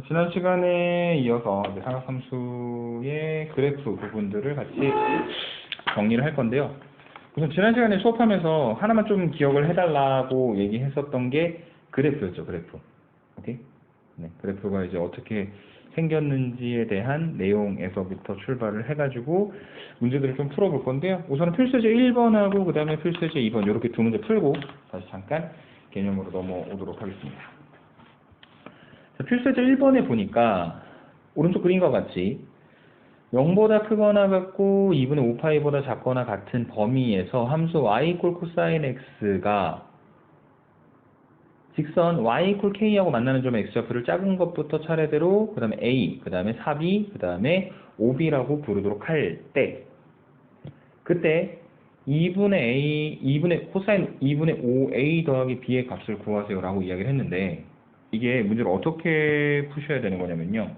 지난 시간에 이어서 이제 삼각함수의 그래프 부분들을 같이 정리를 할 건데요. 우선 지난 시간에 수업하면서 하나만 좀 기억을 해달라고 얘기했었던 게 그래프였죠, 그래프. 오케이? 네, 그래프가 이제 어떻게 생겼는지에 대한 내용에서부터 출발을 해가지고 문제들을 좀 풀어볼 건데요. 우선은 필수제 1번하고 그 다음에 필수제 2번 이렇게 두 문제 풀고 다시 잠깐 개념으로 넘어오도록 하겠습니다. 자, 필수제 1번에 보니까 오른쪽 그림과 같이 0보다 크거나 같고 2분의 5파이보다 작거나 같은 범위에서 함수 y 이퀄 코사인 x가 직선 y 이퀄 k하고 만나는 점 x좌표를 작은 것부터 차례대로 그 다음에 a, 그 다음에 4b, 그 다음에 5b라고 부르도록 할 때 그때 2분의 코사인 2분의 5a 더하기 b의 값을 구하세요 라고 이야기를 했는데 이게 문제를 어떻게 푸셔야 되는 거냐면요.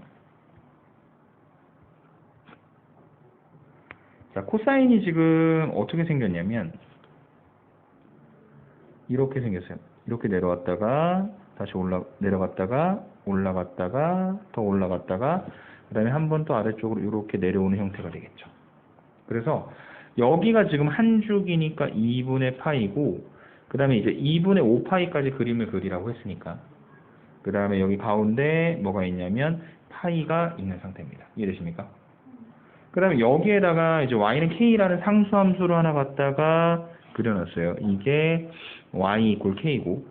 자, 코사인이 지금 어떻게 생겼냐면 이렇게 생겼어요. 이렇게 내려왔다가 다시 내려갔다가 올라갔다가 더 올라갔다가 그 다음에 한 번 또 아래쪽으로 이렇게 내려오는 형태가 되겠죠. 그래서 여기가 지금 한 줄기니까 2분의 파이고 그 다음에 이제 2분의 5파이까지 그림을 그리라고 했으니까 그 다음에 여기 가운데 뭐가 있냐면 파이가 있는 상태입니다. 이해되십니까? 그 다음에 여기에다가 이제 y는 k라는 상수함수를 하나 갖다가 그려놨어요. 이게 y 이퀄 k고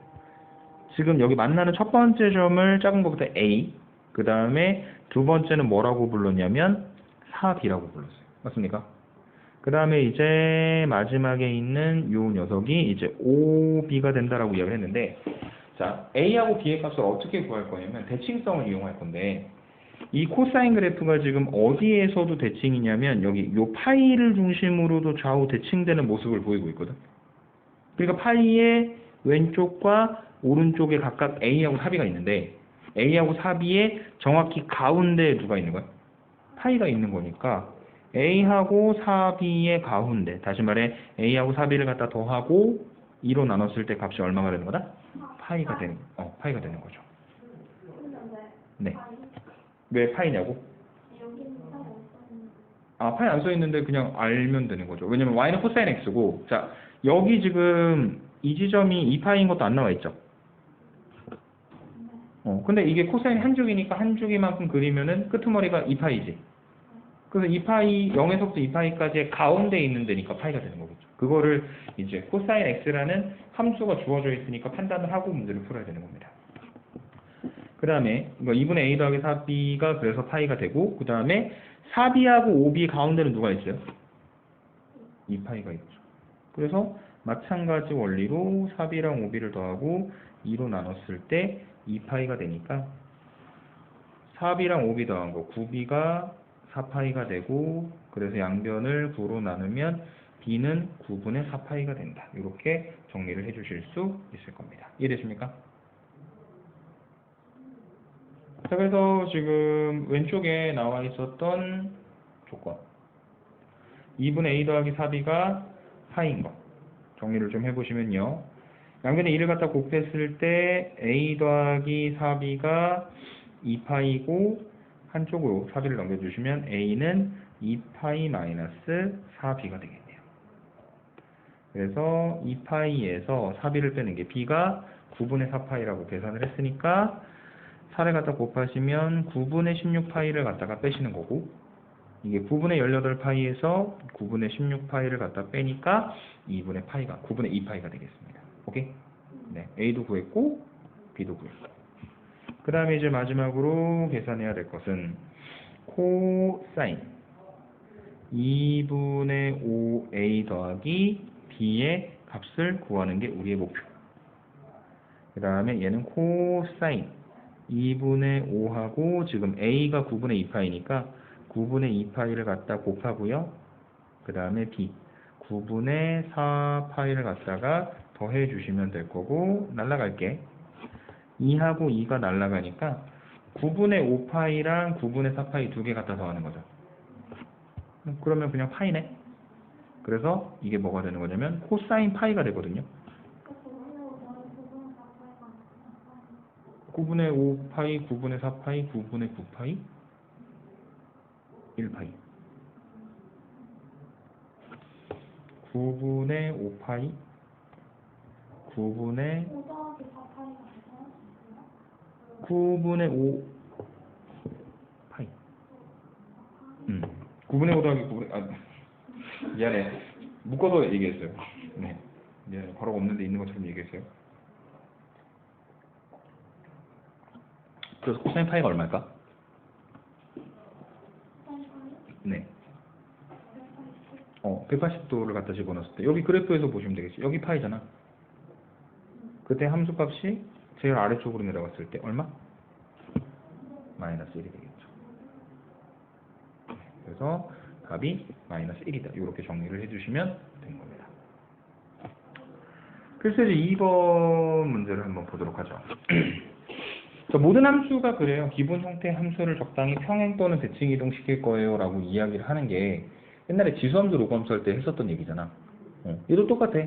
지금 여기 만나는 첫 번째 점을 작은 것부터 a 그 다음에 두 번째는 뭐라고 불렀냐면 4b라고 불렀어요. 맞습니까? 그 다음에 이제 마지막에 있는 요 녀석이 이제 5b가 된다라고 이야기를 했는데 자, a하고 b의 값을 어떻게 구할 거냐면 대칭성을 이용할 건데 이 코사인 그래프가 지금 어디에서도 대칭이냐면 여기 요 파이를 중심으로도 좌우 대칭되는 모습을 보이고 있거든. 그러니까 파이의 왼쪽과 오른쪽에 각각 a하고 4b가 있는데 a하고 4b의 정확히 가운데에 누가 있는 거야? 파이가 있는 거니까 a하고 4b의 가운데 다시 말해 a하고 4b를 갖다 더하고 2로 나눴을 때 값이 얼마가 되는 거다? 파이가 되는 거죠. 네. 왜 파이냐고? 아, 파이 안 써있는데 그냥 알면 되는 거죠. 왜냐면 y는 코사인 x고 자, 여기 지금 이 지점이 2파이인 것도 안 나와 있죠. 근데 이게 코사인 한 줄기니까 한 줄기만큼 그리면은 끄트머리가 2파이지. 그래서 2파이, 0에서부터 2파이까지의 가운데에 있는 데니까 파이가 되는 거겠죠. 그거를 이제 코사인 x라는 함수가 주어져 있으니까 판단을 하고 문제를 풀어야 되는 겁니다. 그 다음에 이거 2분의 a 더하기 4b가 그래서 파이가 되고 그 다음에 4b하고 5b 가운데는 누가 있어요? 2파이가 있죠. 그래서 마찬가지 원리로 4b랑 5b를 더하고 2로 나눴을 때 2파이가 되니까 4b랑 5b 더한 거 9b가 4파이가 되고 그래서 양변을 9로 나누면 b는 9분의 4파이가 된다. 이렇게 정리를 해주실 수 있을 겁니다. 이해되십니까? 자, 그래서 지금 왼쪽에 나와 있었던 조건 2분의 a 더하기 4b가 파이인 거 정리를 좀 해보시면요. 양변에 2를 갖다 곱했을 때 a 더하기 4b가 2파이고 한쪽으로 4b를 넘겨주시면 a는 2파이 마이너스 4b가 되겠네요. 그래서 2파이에서 4b를 빼는 게 b가 9분의 4파이라고 계산을 했으니까 4를 갖다 곱하시면 9분의 16파이를 갖다가 빼시는 거고 이게 9분의 18파이에서 9분의 16파이를 갖다 빼니까 9분의 2파이가 되겠습니다. 오케이? 네, A도 구했고 B도 구했고 그 다음에 이제 마지막으로 계산해야 될 것은 코사인 2분의 5A 더하기 B의 값을 구하는 게 우리의 목표. 그 다음에 얘는 코사인 2분의 5하고 지금 A가 9분의 2파이니까 9분의 2파이를 갖다 곱하고요. 그 다음에 B 9분의 4파이를 갖다가 더해 주시면 될 거고 날라갈게. 2하고 2가 날라가니까 9분의 5파이랑 9분의 4파이 두 개 갖다 더하는 거죠. 그러면 그냥 파이네. 그래서 이게 뭐가 되는 거냐면 코사인 파이가 되거든요. 9분의 5파이, 9분의 4파이, 9분의 9파이, 1파이. 9분의 5파이, 9분의 5 더하기 4파이가 돼서 9분의 5파이. 9분의 5 더하기 9분의, 미안해. 묶어서 얘기했어요. 네. 미안해. 바로 없는데 있는 것처럼 얘기했어요. 그래서 코사인 파이가 얼마일까? 네. 180도를 갖다 집어넣었을 때 여기 그래프에서 보시면 되겠지. 여기 파이잖아. 그때 함수값이 제일 아래쪽으로 내려갔을 때 얼마? 마이너스 1이 되겠죠. 그래서 답이 마이너스 1이다. 이렇게 정리를 해주시면 되는 겁니다. 필수제 2번 문제를 한번 보도록 하죠. 자, 모든 함수가 그래요. 기본 형태의 함수를 적당히 평행 또는 대칭 이동시킬 거예요 라고 이야기를 하는 게 옛날에 지수함수 로그함수 할 때 했었던 얘기잖아. 얘도 똑같아.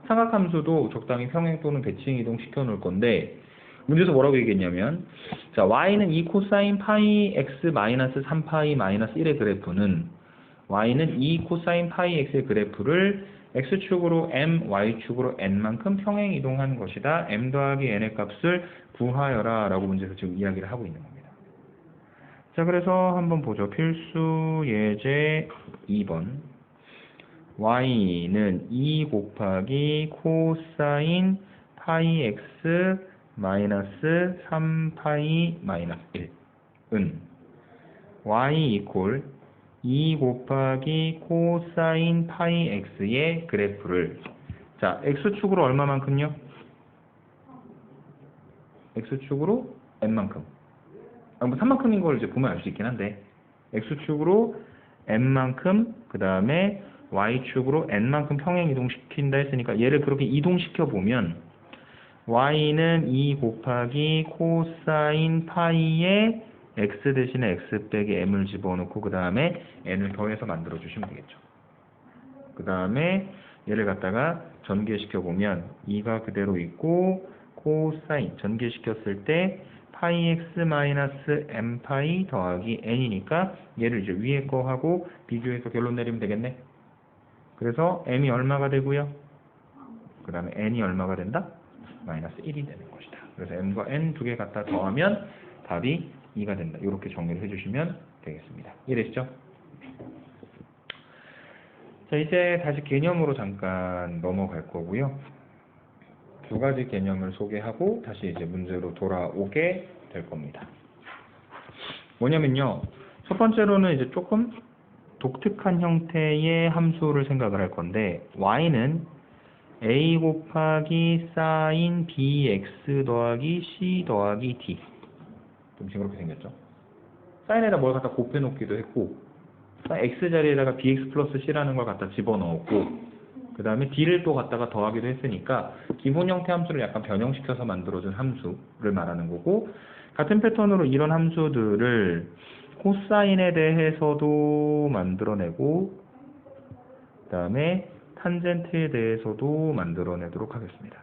삼각함수도 적당히 평행 또는 대칭 이동시켜 놓을 건데 문제에서 뭐라고 얘기했냐면 자 y는 2 코사인 파이 x 마이너스 3파이 마이너스 1의 그래프는 y는 2 코사인 파이 x의 그래프를 x축으로 m, y축으로 n만큼 평행 이동한 것이다. m 더하기 n의 값을 구하여라 라고 문제에서 지금 이야기를 하고 있는 겁니다. 자 그래서 한번 보죠. 필수 예제 2번 y는 2 곱하기 코사인 파이 x 마이너스 3파이 마이너스 1은 y 이퀄 2 곱하기 코사인 파이 x의 그래프를 자 x축으로 얼마만큼요? x축으로 n만큼 뭐 3만큼인 걸 이제 보면 알 수 있긴 한데 x축으로 n만큼 그 다음에 y축으로 n만큼 평행 이동시킨다 했으니까 얘를 그렇게 이동시켜 보면 y는 2 곱하기 코사인 파이에 x 대신에 x 빼기 m을 집어넣고 그 다음에 n을 더해서 만들어 주시면 되겠죠. 그 다음에 얘를 갖다가 전개시켜 보면 2가 그대로 있고 코사인 전개시켰을 때 파이 x 마이너스 m 파이 더하기 n이니까 얘를 이제 위에 거 하고 비교해서 결론 내리면 되겠네. 그래서 m이 얼마가 되고요. 그 다음에 n이 얼마가 된다? 마이너스 1이 되는 것이다. 그래서 m과 n 두 개 갖다 더하면 답이 2가 된다. 이렇게 정리를 해주시면 되겠습니다. 이해되시죠? 자, 이제 다시 개념으로 잠깐 넘어갈 거고요. 두 가지 개념을 소개하고 다시 이제 문제로 돌아오게 될 겁니다. 뭐냐면요. 첫 번째로는 이제 조금 독특한 형태의 함수를 생각을 할 건데 y는 a 곱하기 사인 bx 더하기 c 더하기 d 좀 징그럽게 생겼죠? 사인에다 뭘 갖다 곱해놓기도 했고 x 자리에다가 bx 플러스 c라는 걸 갖다 집어넣었고 그 다음에 d를 또 갖다가 더하기도 했으니까 기본 형태 함수를 약간 변형시켜서 만들어준 함수를 말하는 거고 같은 패턴으로 이런 함수들을 코사인에 대해서도 만들어내고 그 다음에 탄젠트에 대해서도 만들어내도록 하겠습니다.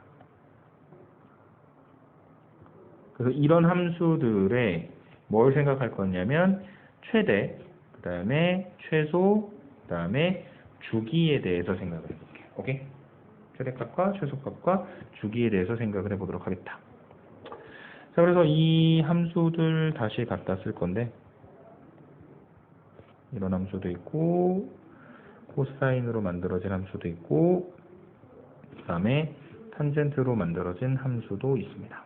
그래서 이런 함수들의 뭘 생각할 거냐면 최대, 그 다음에 최소, 그 다음에 주기에 대해서 생각을 해볼게요. 오케이? 최대값과 최소값과 주기에 대해서 생각을 해보도록 하겠다. 자, 그래서 이 함수들 다시 갖다 쓸 건데 이런 함수도 있고 코사인으로 만들어진 함수도 있고 그 다음에 탄젠트로 만들어진 함수도 있습니다.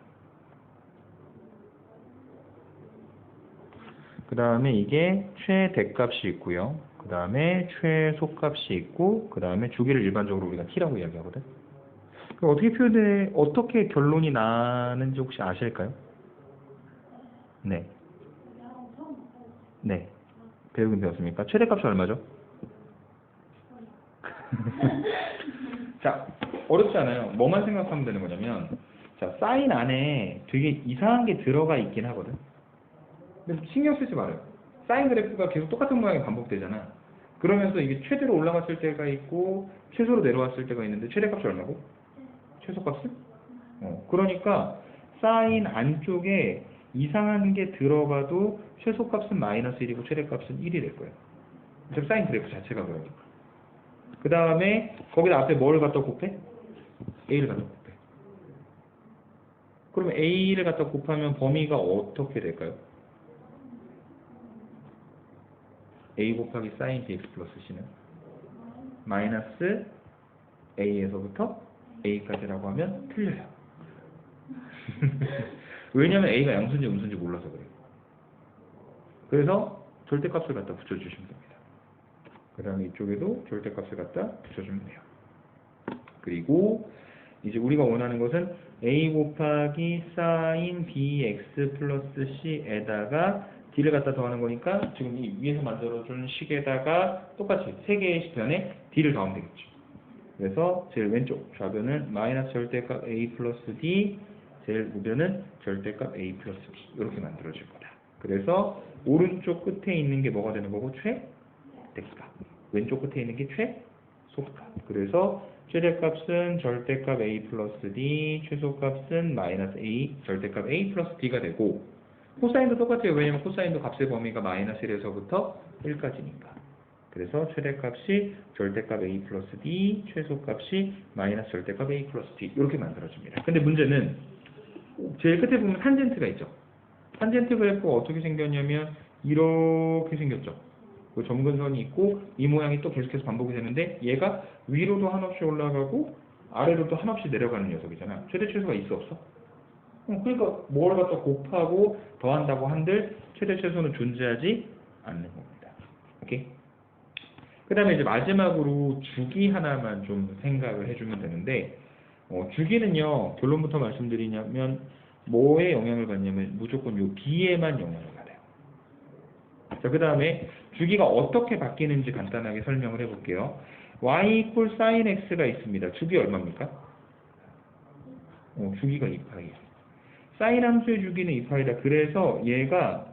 그 다음에 이게 최대값이 있고요. 그 다음에 최소값이 있고 그 다음에 주기를 일반적으로 우리가 t라고 이야기하거든. 어떻게 결론이 나는지 혹시 아실까요? 네. 네. 배우긴 배웠습니까? 최대값이 얼마죠? 자, 어렵지 않아요. 뭐만 생각하면 되는 거냐면 자, 사인 안에 되게 이상한 게 들어가 있긴 하거든. 근데 신경 쓰지 말아요. 사인 그래프가 계속 똑같은 모양이 반복되잖아. 그러면서 이게 최대로 올라갔을 때가 있고 최소로 내려왔을 때가 있는데 최대값이 얼마고? 최소값은? 그러니까 사인 안쪽에 이상한 게 들어가도 최소값은 마이너스 1이고 최대값은 1이 될 거예요. 즉 사인 그래프 자체가 그러니까. 그 다음에 거기다 앞에 뭘 갖다 곱해? A를 갖다 곱해. 그러면 A를 갖다 곱하면 범위가 어떻게 될까요? A 곱하기 사인 bx 플러스 c는 마이너스 A에서부터 A까지라고 하면 틀려요. 왜냐면 A가 양수인지 음수인지 몰라서 그래요. 그래서 절대값을 갖다 붙여주시면 됩니다. 그 다음에 이쪽에도 절대값을 갖다 붙여주면 돼요. 그리고 이제 우리가 원하는 것은 A 곱하기 사인 bx 플러스 c에다가 d를 갖다 더하는 거니까 지금 이 위에서 만들어준 식에다가 똑같이 3개의 식변에 d를 더하면 되겠죠. 그래서 제일 왼쪽 좌변은 마이너스 절대값 a 플러스 d, 제일 우변은 절대값 a 플러스 b 이렇게 만들어질 거다. 그래서 오른쪽 끝에 있는 게 뭐가 되는 거고 최대값, 왼쪽 끝에 있는 게 최소값. 그래서 최대값은 절대값 a 플러스 d, 최소값은 마이너스 a, 절대값 a 플러스 d가 되고 코사인도 똑같아요. 왜냐면 코사인도 값의 범위가 마이너스 1에서부터 1까지니까. 그래서 최대값이 절대값 a 플러스 d, 최소값이 마이너스 절대값 a 플러스 d 이렇게 만들어집니다. 근데 문제는 제일 끝에 보면 탄젠트가 있죠. 탄젠트 그래프가 어떻게 생겼냐면 이렇게 생겼죠. 그 점근선이 있고 이 모양이 또 계속해서 반복이 되는데 얘가 위로도 한없이 올라가고 아래로도 한없이 내려가는 녀석이잖아. 최대 최소가 있어 없어? 그러니까 뭘 갖다 곱하고 더한다고 한들 최대 최소는 존재하지 않는 겁니다. 오케이? 그 다음에 이제 마지막으로 주기 하나만 좀 생각을 해주면 되는데 주기는요 결론부터 말씀드리냐면 뭐에 영향을 받냐면 무조건 요 B에만 영향을 받아요. 자, 그 다음에 주기가 어떻게 바뀌는지 간단하게 설명을 해볼게요. y 이퀄 sin x가 있습니다. 주기 얼마입니까? 주기가 2파이에요. 사인 함수의 주기는 2파이다. 그래서 얘가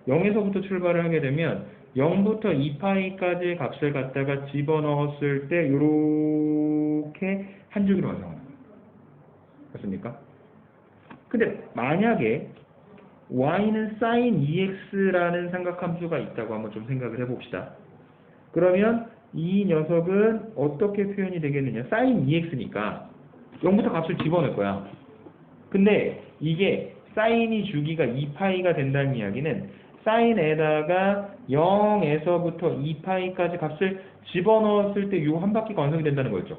0에서부터 출발을 하게 되면 0부터 2파이까지의 값을 갖다가 집어넣었을 때 이렇게 한 주기로 완성합니다. 맞습니까? 근데 만약에 y는 sin 2x라는 삼각함수가 있다고 한번 좀 생각을 해봅시다. 그러면 이 녀석은 어떻게 표현이 되겠느냐? sin 2x니까 0부터 값을 집어넣을 거야. 근데 이게 사인이 주기가 2파이가 된다는 이야기는 사인에다가 0에서부터 2파이까지 값을 집어넣었을 때 요 한 바퀴가 완성이 된다는 거였죠.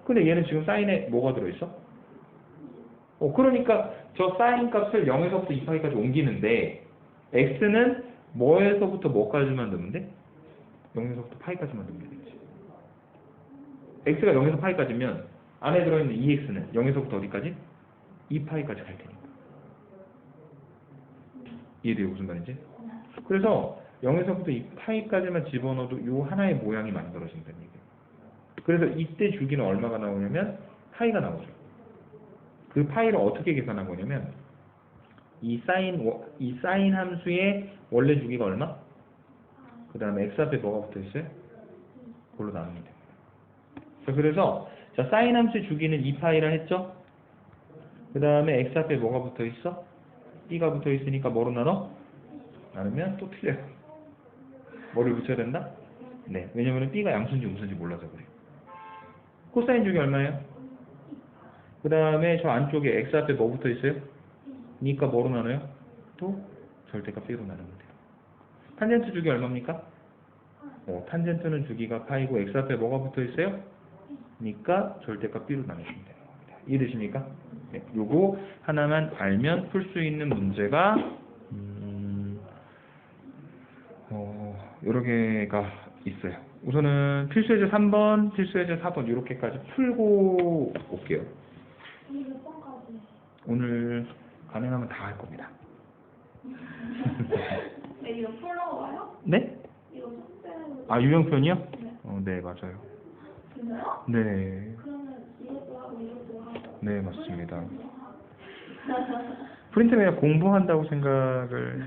근데 얘는 지금 사인에 뭐가 들어있어? 그러니까 저 사인 값을 0에서부터 2파이까지 옮기는데 x는 뭐에서부터 뭐까지만 넣으면 돼? 0에서부터 파이까지만 넣으면 되겠지. x가 0에서 파이까지면 안에 들어있는 2x는 0에서부터 어디까지? 2파이까지 갈 테니까. 이해돼요? 무슨 말인지? 그래서 0에서부터 2파이까지만 집어넣어도 요 하나의 모양이 만들어진다는 얘기예요. 그래서 이때 주기는 얼마가 나오냐면 파이가 나오죠. 그 파이를 어떻게 계산한 거냐면 이 사인 함수의 원래 주기가 얼마? 그 다음에 x 앞에 뭐가 붙어 있어요? 그걸로 나누면 됩니다. 자, 그래서 자, 사인 함수의 주기는 2파이라 했죠? 그 다음에 x 앞에 뭐가 붙어 있어? b가 붙어 있으니까 뭐로 나눠? 나누면 또 틀려요. 뭐를 붙여야 된다? 네, 왜냐면 b가 양수인지 음수인지 몰라서 그래요. 코사인 주기 얼마예요? 그 다음에 저 안쪽에 x 앞에 뭐 붙어 있어요? 니까 뭐로 나눠요? 또 절대값 b로 나누면 돼요. 탄젠트 주기 얼마입니까? 탄젠트는 주기가 파이고 x 앞에 뭐가 붙어 있어요? 니까 절대값 b로 나누시면 돼요. 이해되십니까? 네, 요거 하나만 알면 풀 수 있는 문제가 여러 개가 있어요. 우선은 필수예제 3번, 필수예제 4번 이렇게까지 풀고 올게요. 오늘 몇 번까지? 오늘 가능하면 다 할 겁니다. 네, 이거 풀러 와요? 네? 이거 숙제로. 아, 유형편이요? 네. 네, 맞아요. 진짜요? 네, 그러면 이것도 하고 이것도 하고. 네, 맞습니다. 프린트 그냥 공부한다고 생각을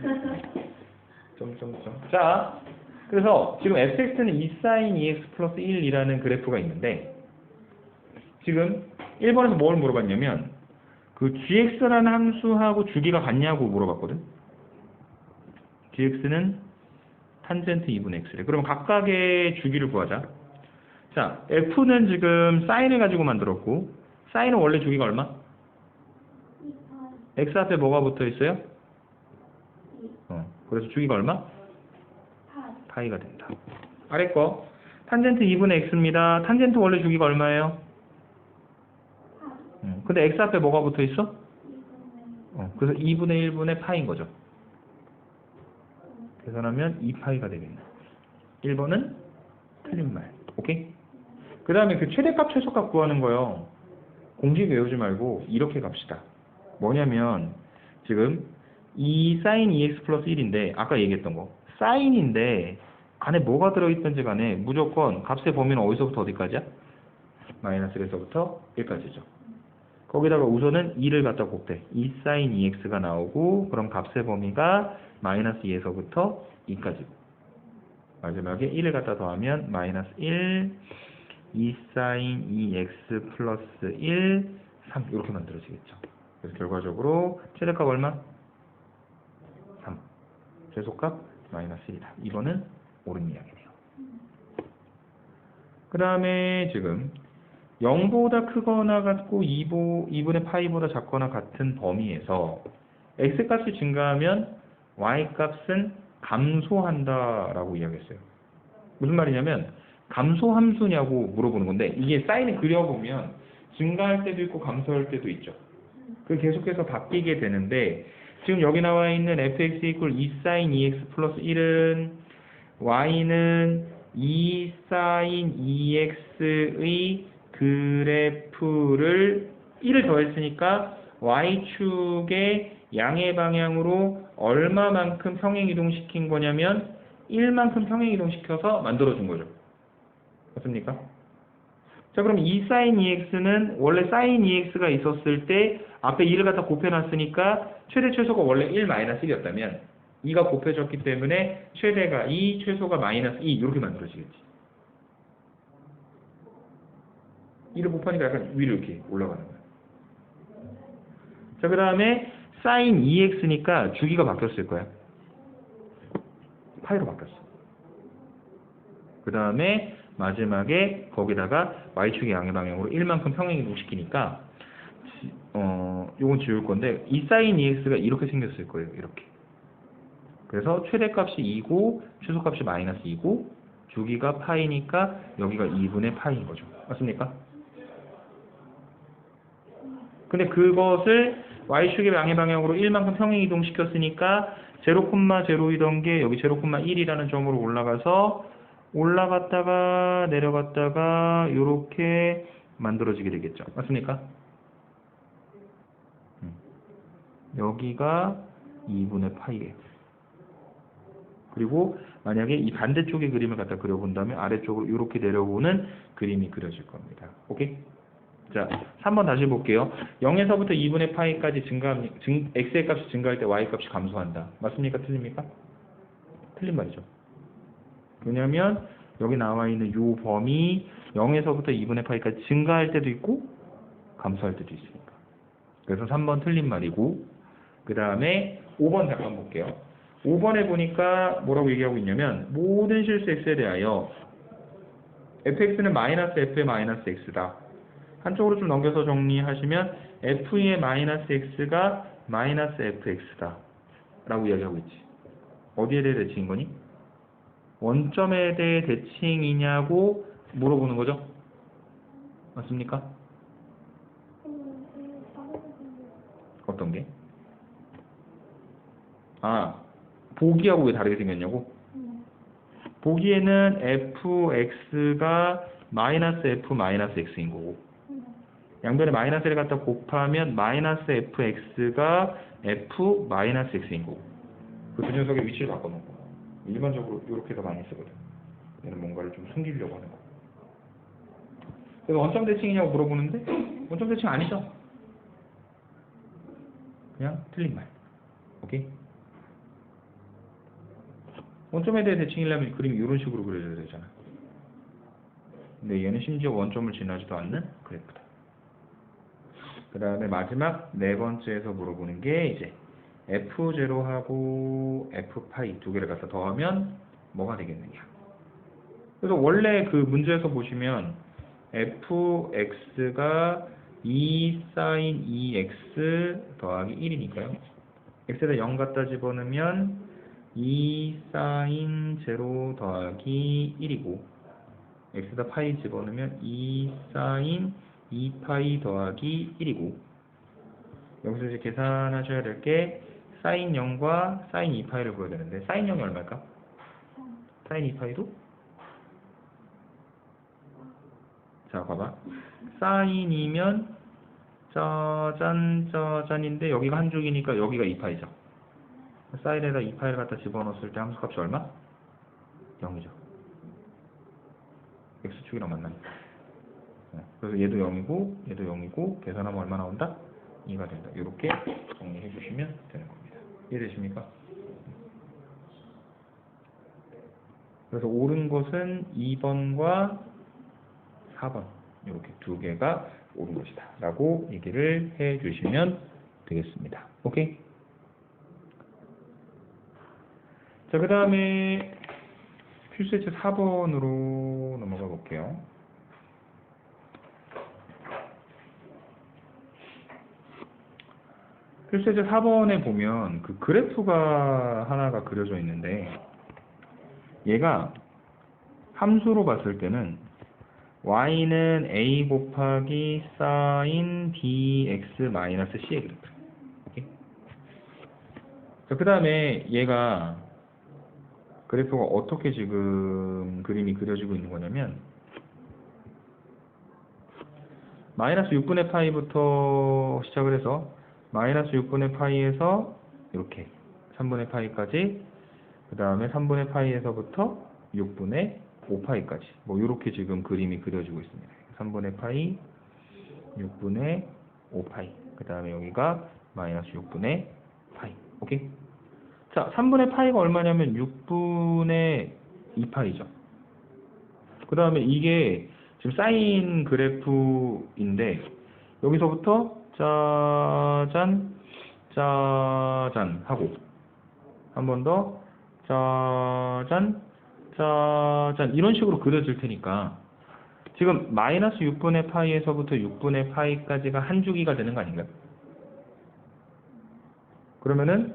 자, 그래서 지금 fx는 2sin 2x 플러스 1이라는 그래프가 있는데 지금 1번에서 뭘 물어봤냐면 그 gx라는 함수하고 주기가 같냐고 물어봤거든. gx는 탄젠트 2분의 x래. 그럼 각각의 주기를 구하자. 자, f는 지금 사인을 가지고 만들었고, 사인은 원래 주기가 얼마? 2파이. x 앞에 뭐가 붙어 있어요? 2. 그래서 주기가 얼마? 파이. 파이가 된다. 아래 거 탄젠트 2분의 x입니다. 탄젠트 원래 주기가 얼마예요? 파이. 근데 x 앞에 뭐가 붙어 있어? 2분의 그래서 2분의 1분의 파인 거죠. 계산하면 2파이가 되겠네. 1번은 틀린 말. 오케이? 그 다음에 그 최대값 최소값 구하는 거요. 공식 외우지 말고 이렇게 갑시다. 뭐냐면 지금 2 sin 2x 플러스 1인데 아까 얘기했던 거 사인인데 안에 뭐가 들어있든지 간에 무조건 값의 범위는 어디서부터 어디까지야? 마이너스 1에서부터 1까지죠. 거기다가 우선은 2를 갖다 곱해. 2 sin 2x가 나오고 그럼 값의 범위가 마이너스 2에서부터 2까지. 마지막에 1을 갖다 더하면 마이너스 1, 2 sin 2x 플러스 1, 3 이렇게 만들어지겠죠. 그래서 결과적으로 최대값 얼마? 3. 최소값 마이너스 1이다. 2번은 옳은 이야기네요. 그 다음에 지금 0보다 크거나 같고 2분의 파이보다 작거나 같은 범위에서 x값이 증가하면 y값은 감소한다라고 이야기했어요. 무슨 말이냐면 감소함수냐고 물어보는 건데 이게 사인을 그려보면 증가할 때도 있고 감소할 때도 있죠. 그 계속해서 바뀌게 되는데 지금 여기 나와 있는 fx equal 2 sin 2x 플러스 1은 y는 2 sin 2x의 그래프를 1을 더했으니까 y축의 양의 방향으로 얼마만큼 평행이동시킨 거냐면 1만큼 평행이동시켜서 만들어준 거죠. 맞습니까? 자, 그럼 2 sin 2x는 원래 sin 2x가 있었을 때 앞에 2를 갖다 곱해놨으니까 최대 최소가 원래 1 마이너스 1이었다면 2가 곱해졌기 때문에 최대가 2, 최소가 마이너스 2 이렇게 만들어지겠지. 2를 곱하니까 약간 위로 이렇게 올라가는 거야. 자, 그 다음에 sin 2x니까 주기가 바뀌었을 거야. 파이로 바뀌었어. 그 다음에 마지막에 거기다가 y축의 양의 방향으로 1만큼 평행이동시키니까 요건 지울 건데 2 sin 2x가 이렇게 생겼을 거예요. 이렇게. 그래서 최대값이 2고 최소값이 마이너스 2고 주기가 파이니까 여기가 2분의 파이인 거죠. 맞습니까? 근데 그것을 y축의 양의 방향으로 1만큼 평행이동시켰으니까 0,02던 게 여기 0,1이라는 점으로 올라갔다가 내려갔다가 이렇게 만들어지게 되겠죠. 맞습니까? 여기가 2분의 파이예요. 그리고 만약에 이 반대쪽의 그림을 갖다 그려본다면 아래쪽으로 이렇게 내려오는 그림이 그려질 겁니다. 오케이? 자, 3번 다시 볼게요. 0에서부터 2분의 파이까지 x의 값이 증가할 때 y 값이 감소한다. 맞습니까? 틀립니까? 틀린 말이죠. 왜냐하면 여기 나와 있는 이 범위 0에서부터 2분의 파이까지 증가할 때도 있고 감소할 때도 있으니까. 그래서 3번 틀린 말이고 그 다음에 5번 잠깐 볼게요. 5번에 보니까 뭐라고 얘기하고 있냐면 모든 실수 x에 대하여 fx는 마이너스 f의 마이너스 x다. 한쪽으로 좀 넘겨서 정리하시면 f의 마이너스 x가 마이너스 fx다 라고 이야기하고 있지. 어디에 대해 대칭인 거니? 원점에 대해 대칭이냐고 물어보는 거죠. 맞습니까? 어떤 게? 보기하고 왜 다르게 생겼냐고? 보기에는 fx가 마이너스 f 마이너스 x인 거고 양변에 마이너스를 갖다 곱하면 마이너스 fx가 f 마이너스 x인 거고 그 두 녀석의 위치를 바꿔놓은 거. 일반적으로 이렇게 더 많이 쓰거든. 얘는 뭔가를 좀 숨기려고 하는 거. 그래서 원점 대칭이냐고 물어보는데 원점 대칭 아니죠. 그냥 틀린 말. 오케이? 원점에 대해 대칭이려면 그림이 이런 식으로 그려져야 되잖아. 근데 얘는 심지어 원점을 지나지도 않는 그래프다. 그 다음에 마지막 네 번째에서 물어보는 게 이제 F0하고 F파이 두 개를 갖다 더하면 뭐가 되겠느냐. 그래서 원래 그 문제에서 보시면 fx가 2 sin 2x 더하기 1이니까요. x에다 0 갖다 집어넣으면 2 sin 0 더하기 1이고 x에다 파이 집어넣으면 2 sin 2파이 더하기 1이고 여기서 이제 계산하셔야 될 게 sin 0과 sin 2파이를 구해야 되는데 sin 0이 얼마일까? sin 2파이도? 자, 봐봐. 사인이면 짜잔 짜잔인데 여기가 한 줄기니까 여기가 2파이죠. 사인에다 2파이를 갖다 집어넣었을 때 함수값이 얼마? 0이죠. x축이랑 만나니까. 그래서 얘도 0이고 얘도 0이고 계산하면 얼마 나온다? 2가 된다. 이렇게 정리해 주시면 되는 겁니다. 이해되십니까? 그래서 옳은 것은 2번과 4번 이렇게 두 개가 옳은 것이다 라고 얘기를 해 주시면 되겠습니다. 오케이? 자, 그 다음에 필수예제 4번으로 넘어가 볼게요. 필수예제 4번에 보면 그 그래프가 하나가 그려져 있는데 얘가 함수로 봤을 때는 y는 a 곱하기 sin bx 마이너스 c의 그래프. 오케이? 자, 그 다음에 얘가 그래프가 어떻게 지금 그림이 그려지고 있는 거냐면 마이너스 6분의 파이부터 시작을 해서 마이너스 6분의 파이에서 이렇게 3분의 파이까지 그 다음에 3분의 파이에서부터 6분의 5파이까지 뭐 이렇게 지금 그림이 그려지고 있습니다. 3분의 파이, 6분의 5파이 그 다음에 여기가 마이너스 6분의 파이. 오케이? 자, 3분의 파이가 얼마냐면 6분의 2파이죠. 그 다음에 이게 지금 사인 그래프인데 여기서부터 짜잔 짜잔 하고 한 번 더 짜잔 짜잔 이런 식으로 그려질 테니까 지금 마이너스 6분의 파이에서부터 6분의 파이까지가 한 주기가 되는 거 아닌가요? 그러면은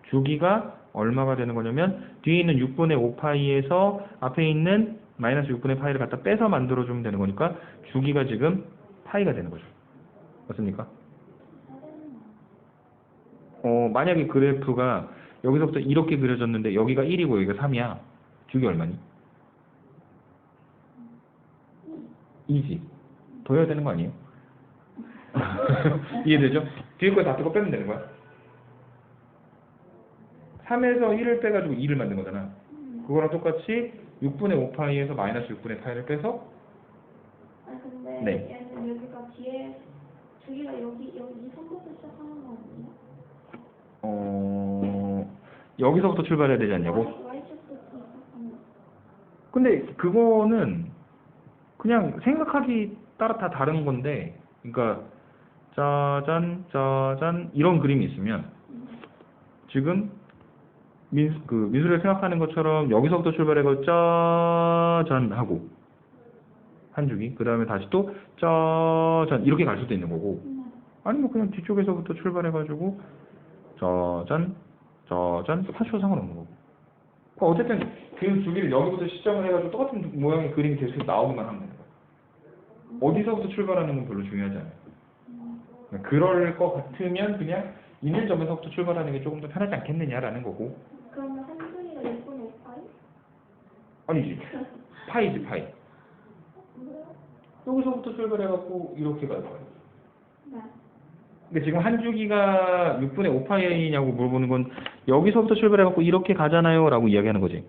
주기가 얼마가 되는 거냐면 뒤에 있는 6분의 5파이에서 앞에 있는 마이너스 6분의 파이를 갖다 빼서 만들어주면 되는 거니까 주기가 지금 파이가 되는 거죠. 맞습니까? 만약에 그래프가 여기서부터 이렇게 그려졌는데 여기가 1이고 여기가 3이야. 주기 얼마니? 2지. 더 해야 되는 거 아니에요? 이해되죠? 뒤에 거 다 빼고 빼면 되는 거야. 3에서 1을 빼가지고 2를 만든 거잖아. 그거랑 똑같이 6분의 5파이에서 마이너스 6분의 파이를 빼서 아니 근데 네. 얘는 여기가 뒤에 주기가 여기 이 선부터 시작하는 거 아니에요? 여기서부터 출발해야 되지 않냐고? Y축부터 시작하는 거. 근데 그거는 그냥 생각하기 따라 다 다른 건데, 그러니까 짜잔 짜잔 이런 그림이 있으면 지금 미술을 생각하는 것처럼 여기서부터 출발해서 짜잔 하고 한 주기, 그 다음에 다시 또 짜잔 이렇게 갈 수도 있는 거고, 아니면 그냥 뒤쪽에서부터 출발해가지고 짜잔 짜잔 하셔도 상관없는 거고. 어쨌든 그 주기를 여기부터 시작을 해가지고 똑같은 모양의 그림이 계속 나오기만 하면 되는 거예요. 어디서부터 출발하는 건 별로 중요하지 않아요. 그럴 것 같으면 그냥 있는 점에서부터 출발하는 게 조금 더 편하지 않겠느냐라는 거고. 그러면 한 주기가 6분의 5파이? 아니지, 파이지 파이. 여기서부터 출발해갖고 이렇게 갈 거예요. 네. 근데 지금 한 주기가 6분의 5파이냐고 물어보는 건 여기서부터 출발해갖고 이렇게 가잖아요 라고 이야기하는 거지.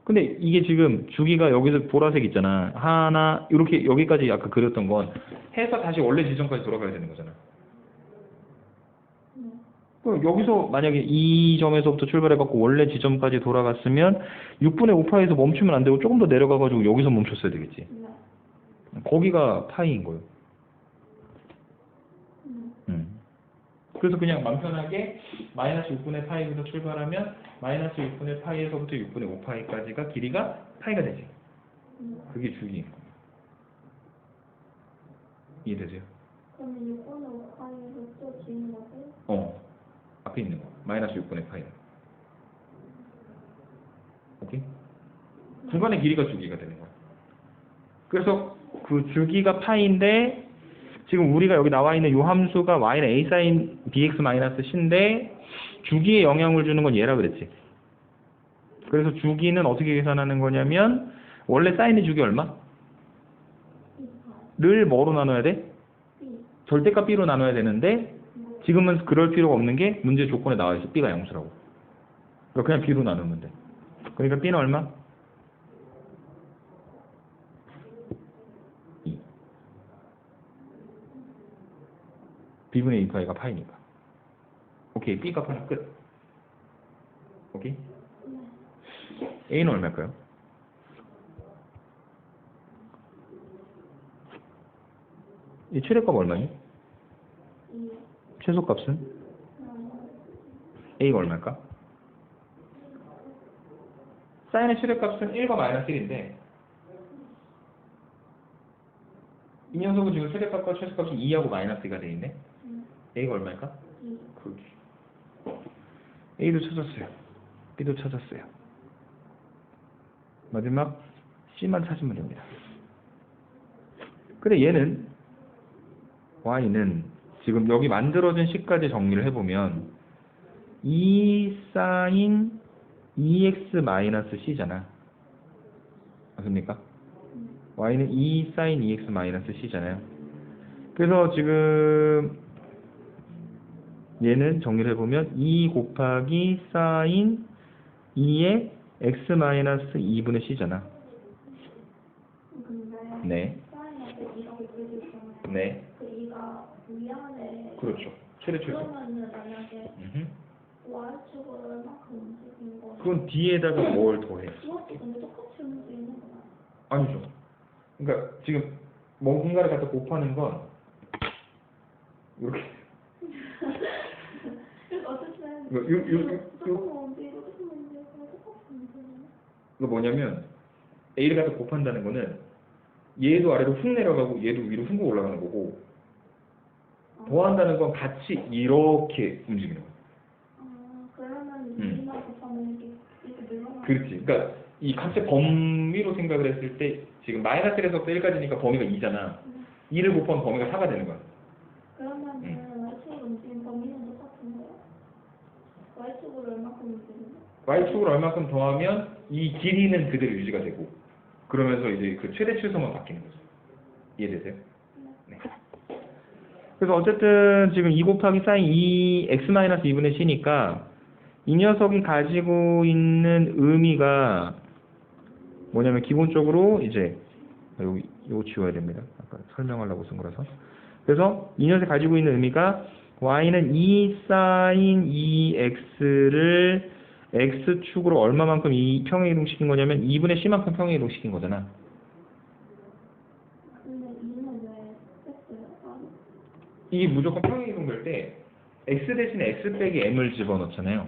근데 이게 지금 주기가 여기서 보라색 있잖아. 하나 이렇게 여기까지 아까 그렸던 건 해서 다시 원래 지점까지 돌아가야 되는 거잖아. 그럼 여기서 만약에 이 점에서부터 출발해갖고 원래 지점까지 돌아갔으면 6분의 5파에서 멈추면 안 되고 조금 더 내려가가지고 여기서 멈췄어야 되겠지. 네. 거기가 파이인 거예요. 네. 그래서 그냥 맘 편하게 마이너스 6분의 파이부터 출발하면 마이너스 6분의 파이에서부터 6분의 5파이까지가 길이가 파이가 되지. 그게 주기인 거예요. 이해되세요? 그러면 6분의 5파이로 또 지는 거고. 앞에 있는 거. 마이너스 6분의 파이. 오케이? 중간에 길이가 주기가 되는 거야. 그래서 그 주기가 파이인데 지금 우리가 여기 나와 있는 요 함수가 y는 a sin bx 마이너스 c인데 주기에 영향을 주는 건 얘라 그랬지. 그래서 주기는 어떻게 계산하는 거냐면 원래 사인의 주기 얼마? 를 뭐로 나눠야 돼? 절대값 b로 나눠야 되는데 지금은 그럴 필요가 없는 게 문제 조건에 나와 있어. b가 양수라고. 그러니까 그냥 b로 나누면 돼. 그러니까 b는 얼마? 2. b분의 2파이가 파이니까. 오케이, b 값 하나 끝. 오케이? a는 얼마일까요? 이 최대값 얼마니? 최소값은? a가 얼마일까? 사인의 최대값은 1과 마이너스 1인데 이 녀석은 지금 최대값과 최소값이 2하고 마이너스 2가 돼 있네. a가 얼마일까? 그렇지. a도 찾았어요. b도 찾았어요. 마지막 c만 찾으면 됩니다. 근데 얘는 y는 지금 여기 만들어진 식까지 정리를 해보면 2 sin 2x 마이너스 c잖아. 맞습니까? y는 2 sin 2x 마이너스 c잖아요. 그래서 지금 얘는 정리를 해보면 2 곱하기 sin 2의 x 마이너스 2분의 c잖아. 근데 네. 사인한테 2라고 그려져 있잖아요. 네. 그 2가 위아래. 그렇죠. 최대 최소. 그러면은 만약에 Y축으로 얼마큼 움직인 거. 그건 뒤에다가 뭘 더해? 이것도 근데 똑같이 움직이는 거야. 아니죠. 그러니까 지금 뭔가를 갖다 곱하는 건 이렇게. 그래서 어쨌든 조금 움직이고 조금 움직이고 똑같이 움직이는. 이거 뭐냐면 a를 갖다 곱한다는 거는 얘도 아래로 훅 내려가고 얘도 위로 훅 올라가는 거고 더한다는 건 같이 이렇게 움직이는 거야. 그러면 2만 곱하면 이렇게 늘어나. 그렇지. 그러니까 이 값의 범위로 생각을 했을 때 지금 마이너스 1에서부터 1까지니까 범위가 2잖아. 2를 곱하면 범위가 4가 되는 거야. 그러면은 Y축으로 움직이는 범위는 똑같은 거야? Y축으로 얼마큼 움직이는 거야? y축으로 얼마큼 더하면 이 길이는 그대로 유지가 되고 그러면서 이제 그 최대 최소만 바뀌는 거죠. 이해되세요? 네. 그래서 어쨌든 지금 2 곱하기 sin 2x-2분의 c니까 이 녀석이 가지고 있는 의미가 뭐냐면 기본적으로 이제 여기 이거 지워야 됩니다. 아까 설명하려고 쓴 거라서. 그래서 이 녀석이 가지고 있는 의미가 y는 2 sin 2x를 x축으로 얼마만큼 이 평행이동시킨 거냐면 2분의 c만큼 평행이동시킨 거잖아. 근데 2는 왜 뺐어요? 이게 무조건 평행이동될 때 x 대신에 x 빼기 m을 집어넣잖아요.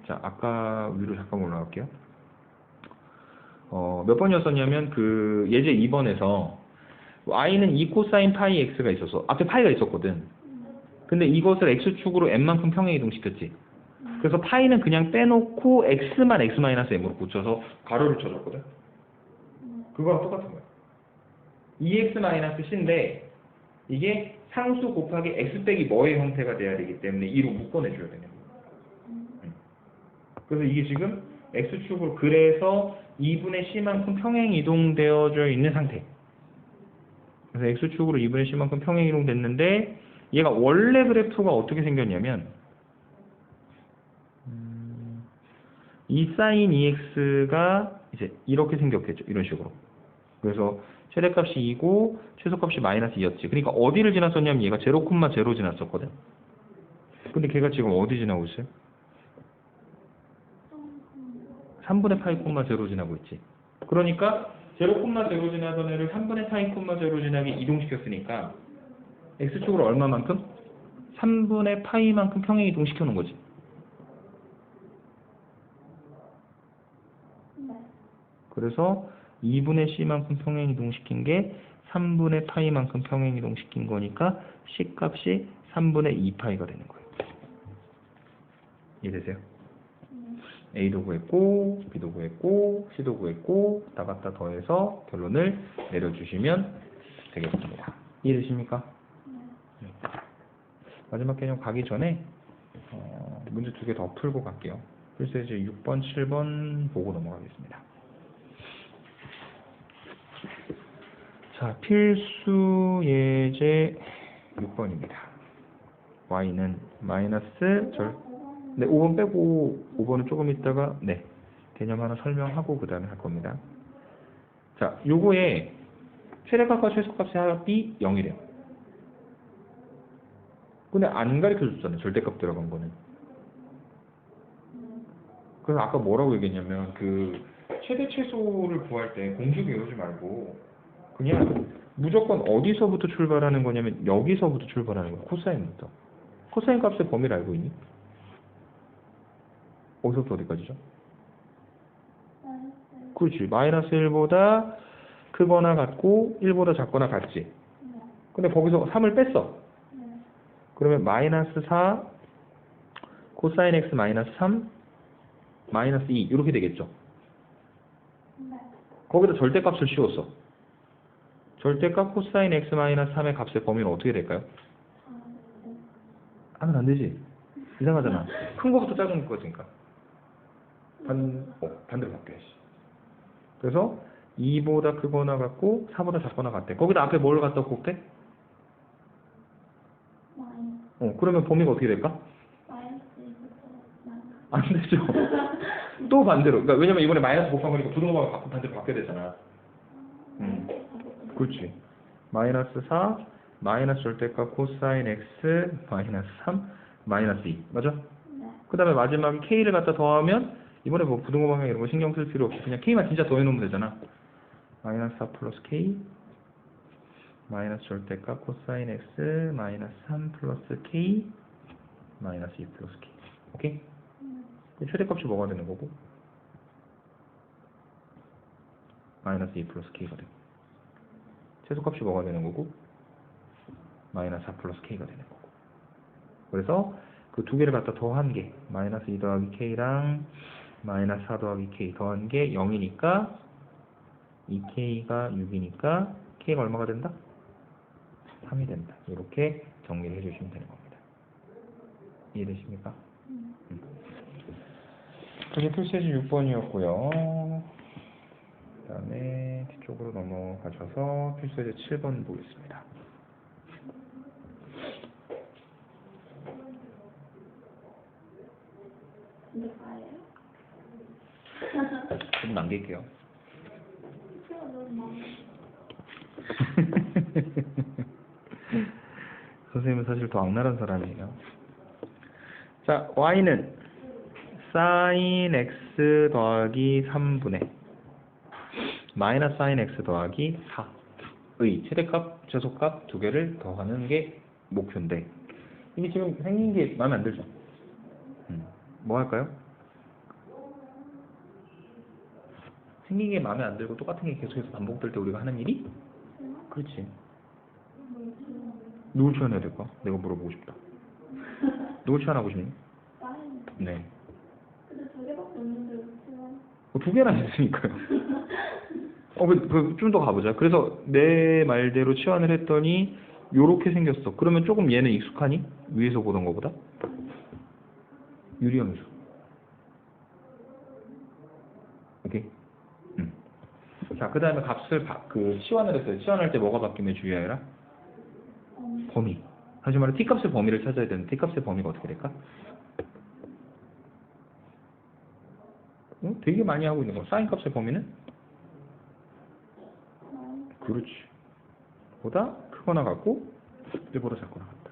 자, 아까 위로 잠깐 올라갈게요. 몇 번이었었냐면 그 예제 2번에서 y는 2 코사인 파이 x가 있었어. 앞에 파이가 있었거든. 근데 이것을 x축으로 m만큼 평행이동시켰지. 그래서 파이는 그냥 빼놓고 x만 x-m으로 붙여서 가로를 쳐줬거든. 그거랑 똑같은 거야. 2x-c인데 이게 상수 곱하기 x 빼기 뭐의 형태가 돼야 되기 때문에 2로 묶어내줘야 되는 거야. 그래서 이게 지금 x축으로 그래서 2분의 c만큼 평행이동되어져 있는 상태. 그래서 x축으로 2분의 c만큼 평행이동됐는데 얘가 원래 그래프가 어떻게 생겼냐면 이 sin 2x가 이제 이렇게 생겼겠죠. 이런 식으로. 그래서 최대값이 2고 최소값이 마이너스 2였지. 그러니까 어디를 지났었냐면 얘가 0,0 지났었거든. 근데 걔가 지금 어디 지나고 있어요? 3분의 파이 콤마 0 지나고 있지. 그러니까 0, 0 지나던 애를 3분의 파이, 0 지나게 이동시켰으니까 x축으로 얼마만큼? 3분의 파이만큼 평행 이동시켜 놓은 거지. 네. 그래서 2분의 c만큼 평행 이동시킨 게 3분의 파이만큼 평행 이동시킨 거니까 c 값이 3분의 2파이가 되는 거예요. 이해되세요? A도 구했고, B도 구했고, C도 구했고, 다 갖다 더해서 결론을 내려주시면 되겠습니다. 이해되십니까? 네. 마지막 개념 가기 전에 문제 2개 더 풀고 갈게요. 그래서 이제 6번, 7번 보고 넘어가겠습니다. 자, 필수 예제 6번입니다. y는 마이너스 네, 5번 빼고 5번은 조금 있다가 네, 개념 하나 설명하고 그 다음에 할 겁니다. 자, 요거에 최대값과 최소값의 합이 0이래요. 근데 안 가르쳐줬잖아요. 절대값 들어간 거는. 그래서 아까 뭐라고 얘기했냐면 그 최대 최소를 구할 때 공식 외우지 말고 그냥 무조건 어디서부터 출발하는 거냐면 여기서부터 출발하는 거야. 코사인부터. 코사인 값의 범위를 알고 있니? 어디서부터 어디까지죠? 그렇지. 마이너스 1보다 크거나 같고 1보다 작거나 같지. 근데 거기서 3을 뺐어. 그러면 마이너스 4 코사인 x 마이너스 3 마이너스 2 이렇게 되겠죠. 거기다 절대값을 씌웠어. 절대값 코사인 x 마이너스 3의 값의 범위는 어떻게 될까요? 하면 안 되지. 이상하잖아. 큰 거부터 작은 거니까. 반대로 바뀌어야지. 그래서 2보다 크거나 같고 4보다 작거나 같대. 거기다 앞에 뭘 갖다 곱대? 그러면 범위가 어떻게 될까? 안 되죠. 또 반대로. 그러니까 왜냐면 이번에 마이너스 곱한 거니까 부등호가 반대로 바뀌어야 되잖아. 그렇지. 마이너스 4 마이너스 절대값 코사인 x 마이너스 3 마이너스 2 맞아? 그 다음에 마지막에 k를 갖다 더하면 이번에 뭐 부등호 방향 이런 거 신경 쓸 필요 없이 그냥 k만 진짜 더해놓으면 되잖아. 마이너스 4 플러스 k 마이너스 절대값 코사인 x 마이너스 3 플러스 k 마이너스 2 플러스 k. 오케이? 최대값이 뭐가 되는 거고? 마이너스 2 플러스 k가 되고. 최소값이 뭐가 되는 거고? 마이너스 4 플러스 k가 되는 거고. 그래서 그 두 개를 갖다 더한 게 마이너스 2 더하기 k랑 마이너스 4 더하기 k 더한 게 0이니까 2k가 6이니까 k가 얼마가 된다? 3이 된다. 이렇게 정리를 해주시면 되는 겁니다. 이해되십니까? 그게 필수예제 6번이었고요. 그 다음에 뒤쪽으로 넘어가셔서 필수예제 7번 보겠습니다. 근데 가요? 좀 남길게요. 선생님은 사실 더 악랄한 사람이에요. 자, y는 sin x 더하기 3분의 마이너스 sin x 더하기 4의 최대값, 최소값 두 개를 더하는 게 목표인데 이게 지금 생긴 게 마음에 안 들죠? 뭐 할까요? 생긴 게 마음에 안 들고 똑같은 게 계속해서 반복될 때 우리가 하는 일이? 그렇지. 누굴 치환해야 될까? 내가 물어보고 싶다. 누굴 치환하고 싶니? 네. 근데 두 개밖에 없는데 치환. 두 개나 있으니까요. 좀 더 가보자. 그래서 내 말대로 치환을 했더니 요렇게 생겼어. 그러면 조금 얘는 익숙하니? 위에서 보던 거보다? 유리함수. 오케이? 자, 그 다음에 값을 치환을 했어요. 치환할 때 뭐가 바뀌면 주의하여라? 범위. 다시 말해 t값의 범위를 찾아야 되는데 t값의 범위가 어떻게 될까? 되게 많이 하고 있는 거. sin 값의 범위는? 그렇지. 보다 크거나 같고 1보다 작거나 같다.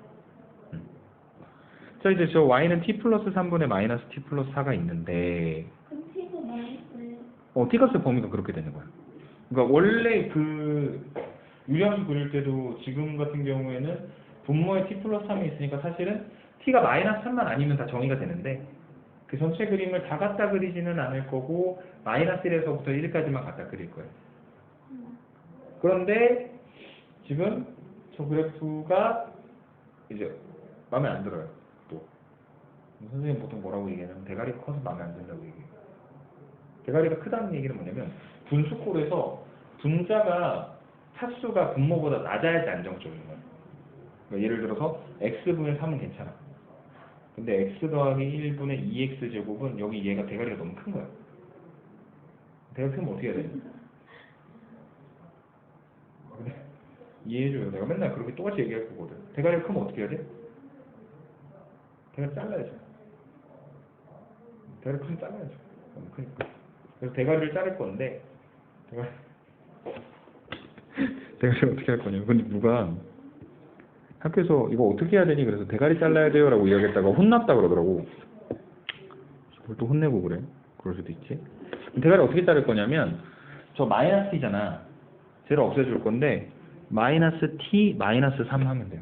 자, 이제 저 y는 t 플러스 3분의 마이너스 t 플러스 4가 있는데 그럼 t도 마이너스. t값의 범위가 그렇게 되는 거야. 그러니까 원래 그 유리함수 그릴 때도 지금 같은 경우에는 분모에 t 플러스 3이 있으니까 사실은 t가 마이너스 3만 아니면 다 정의가 되는데 그 전체 그림을 다 갖다 그리지는 않을 거고 마이너스 1에서부터 1까지만 갖다 그릴 거예요. 그런데 지금 저 그래프가 이제 마음에 안 들어요. 또 선생님 보통 뭐라고 얘기하냐면 대가리가 커서 마음에 안 든다고 얘기해요. 대가리가 크다는 얘기는 뭐냐면 분수꼴에서 분자가 차수가 분모보다 낮아야지 안정적인 거예요. 그러니까 예를 들어서 x분의 3은 괜찮아. 근데 x 더하기 1분의 2x 제곱은 여기 얘가 대가리가 너무 큰 거야. 대가리 크면 어떻게 해야 돼? 근데 이해해줘요. 내가 맨날 그렇게 똑같이 얘기할 거거든. 대가리가 크면 어떻게 해야 돼? 대가리 잘라야죠. 대가리 크면 잘라야죠. 너무 크니까. 그래서 대가리를 자를 건데 대가리를 어떻게 할 거냐. 근데 누가 학교에서 이거 어떻게 해야 되니? 그래서 대가리 잘라야 돼요 라고 이야기했다가 혼났다 그러더라고. 그걸 또 혼내고 그래. 그럴 수도 있지. 대가리 어떻게 자를 거냐면 저 마이너스 t잖아. 쟤를 없애줄 건데 마이너스 t 마이너스 3 하면 돼요.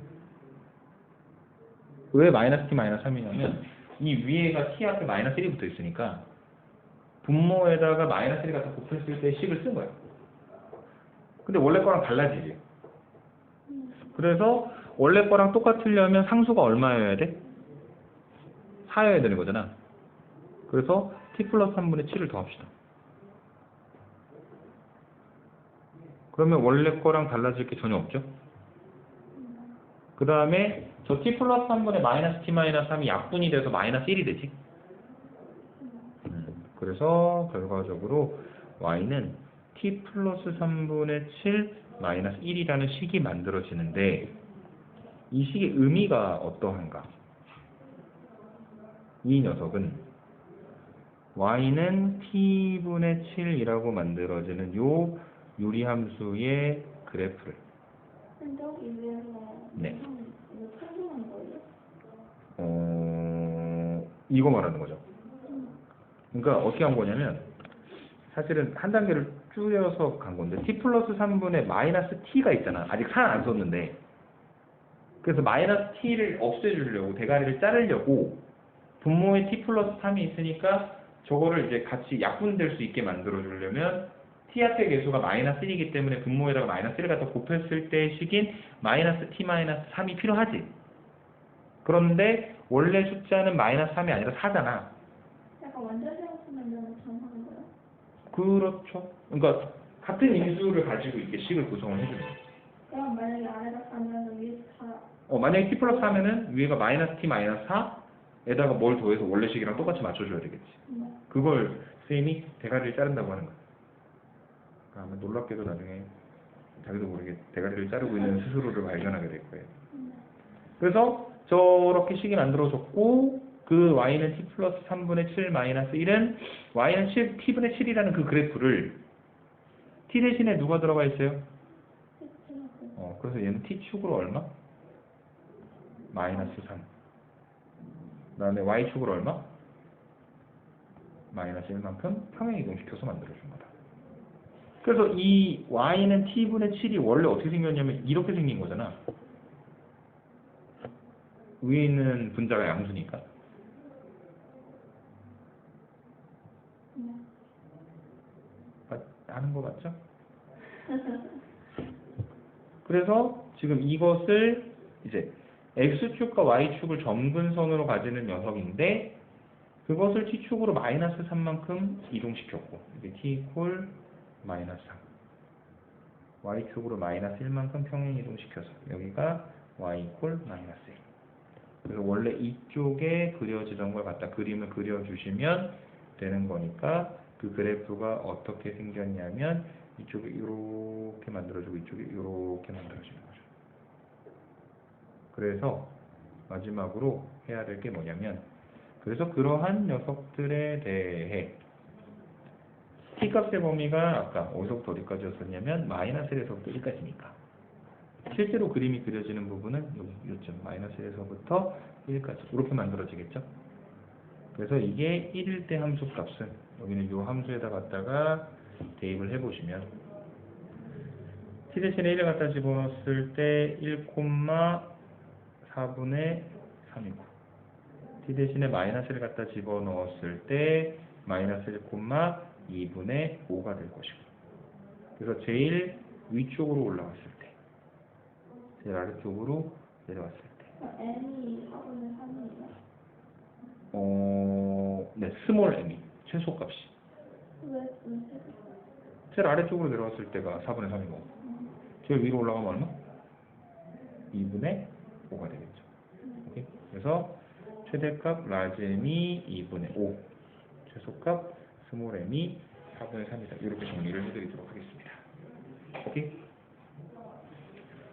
왜 마이너스 t 마이너스 3이냐면 이 위에가 t 앞에 마이너스 1이 붙어 있으니까 분모에다가 마이너스 1을 갖다 곱했을 때 식을 쓴 거야. 근데 원래 거랑 달라지지. 그래서 원래 거랑 똑같으려면 상수가 얼마여야 돼? 4여야 되는 거잖아. 그래서 t 플러스 3분의 7을 더합시다. 그러면 원래 거랑 달라질 게 전혀 없죠? 그 다음에 저 t 플러스 3분의 마이너스 t 마이너스 3이 약분이 돼서 마이너스 1이 되지? 그래서 결과적으로 y는 t 플러스 3분의 7 마이너스 1이라는 식이 만들어지는데 이 식의 의미가 어떠한가? 이 녀석은 y는 t분의 7이라고 만들어지는 요 유리함수의 그래프를 흔적 위에서 네. 이거 설명한 거예요? 이거 말하는 거죠. 그러니까 어떻게 한 거냐면 사실은 한 단계를 줄여서 간 건데 t 플러스 3분의 마이너스 t가 있잖아. 아직 4 안 썼는데 그래서 마이너스 t를 없애주려고 대가리를 자르려고 분모에 t 플러스 3이 있으니까 저거를 이제 같이 약분될 수 있게 만들어주려면 t 앞의 개수가 마이너스 1이기 때문에 분모에다가 마이너스 1을 갖다 곱했을 때 식인 마이너스 t 마이너스 3이 필요하지. 그런데 원래 숫자는 마이너스 3이 아니라 4잖아. 약간 완전 세웠으면 전하는 거예요? 그렇죠. 그러니까 같은 인수를 가지고 이렇게 식을 구성을 해주는 거예요. 그럼 만약에 아래가 4면 위에 4. 만약에 t 플러스 하면은 위에가 마이너스 t 마이너스 4에다가 뭘 더해서 원래 식이랑 똑같이 맞춰줘야 되겠지. 그걸 쌤이 대가리를 자른다고 하는 거야. 아마 놀랍게도 나중에 자기도 모르게 대가리를 자르고 있는 스스로를 발견하게 될 거예요. 그래서 저렇게 식이 만들어졌고 그 y는 t 플러스 3분의 7 마이너스 1은 y는 t분의 7이라는 그 그래프를 t 대신에 누가 들어가 있어요? 그래서 얘는 t축으로 얼마? 마이너스 3. 그 다음에 y축으로 얼마? 마이너스 1만큼 평행 이동시켜서 만들어준 거다. 그래서 이 y는 t분의 7이 원래 어떻게 생겼냐면 이렇게 생긴 거잖아. 위에 있는 분자가 양수니까. 아는 거 맞죠? 그래서 지금 이것을 이제 x축과 y축을 점근선으로 가지는 녀석인데 그것을 t축으로 마이너스 3만큼 이동시켰고 이게 t 이퀄 마이너스 3 y축으로 마이너스 1만큼 평행 이동시켜서 여기가 y 이퀄 마이너스 1 그래서 원래 이쪽에 그려지던 걸 갖다 그림을 그려주시면 되는 거니까 그 그래프가 어떻게 생겼냐면 이쪽에 이렇게 만들어지고 이쪽에 이렇게 만들어지는 거죠. 그래서 마지막으로 해야 될 게 뭐냐면 그래서 그러한 녀석들에 대해 t값의 범위가 아까 어디서부터 어디까지였었냐면 마이너스 1에서부터 1까지니까 실제로 그림이 그려지는 부분은 요쯤 마이너스 1에서부터 1까지 이렇게 만들어지겠죠. 그래서 이게 1일 때 함수 값은 여기는 이 함수에다 갖다가 대입을 해보시면 t 대신에 1을 갖다 집어넣었을 때 1,4분의 3이고 t 대신에 마이너스를 갖다 집어넣었을 때 마이너스 1,2분의 5가 될 것이고 그래서 제일 위쪽으로 올라갔을 때 제일 아래쪽으로 내려왔을 때 n이 4분의 3이에요. 네, 스몰 m이 최소값이 왜? 제일 아래쪽으로 내려왔을 때가 4분의 3이고 제일 위로 올라가면 얼마? 2분의 5가 되겠죠. 오케이? 그래서 최대값 라지 m이 2분의 5 최소값 스몰 m이 4분의 3이다. 이렇게 정리를 해드리도록 하겠습니다. 오케이?